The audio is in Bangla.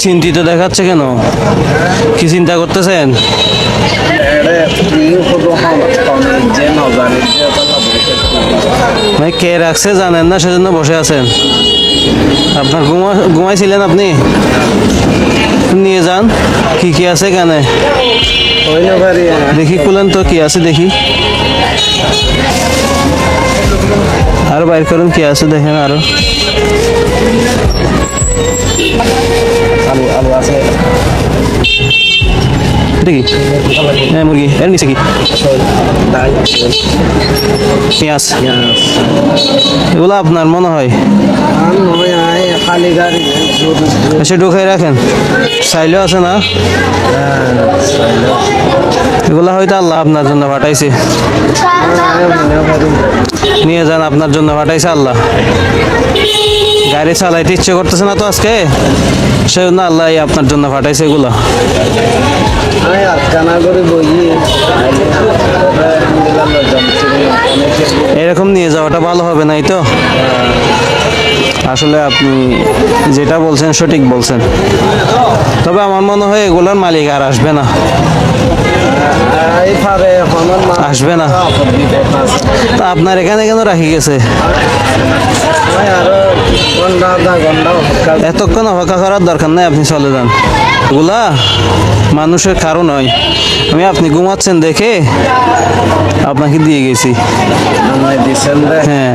চিন্তিত দেখাচ্ছে কেন? কি চিন্তা করতেছেন? ভাই কে রাখছে জানেন না, সেজন্য বসে আছেন। আপনার ঘুমাইছিলেন আপনি? নিয়ে যান, কি কি আছে এখানে দেখি, খুলেন তো কি আছে দেখি। আরো বাইর করুন, কি আছে দেখেন আরো। আলু আছে দেখি। হ্যাঁ, মুরগি এর নিচে কি? পেঁয়াজ। এগুলো আপনার মনে হয়? সে ঢুকাই রাখেন, চাইলেও আছে না? এগুলা হয়তো আল্লাহ আপনার জন্য পাঠাইছে। নিয়ে যান, আপনার জন্য পাঠাইছে আল্লাহ। গাড়ি চালাইতে ইচ্ছে করতেছে না তো আজকে, সেজন্য আল্লাহ আপনার জন্য পাঠাইছে এগুলা। এরকম নিয়ে যাওয়াটা ভালো হবে নাই তো। আসলে আপনি যেটা বলছেন সঠিক বলছেন, তবে আমার মনে হয় এগুলোর মালিক আর আসবে না। আসবে না তা আপনার এখানে কেন রাখি গেছে? এতক্ষণ অপেক্ষা করার দরকার নাই, আপনি চলে যান। এগুলা মানুষের কারণ নয়, আমি আপনি ঘুমাচ্ছেন দেখে আপনাকে দিয়ে গেছি। হ্যাঁ।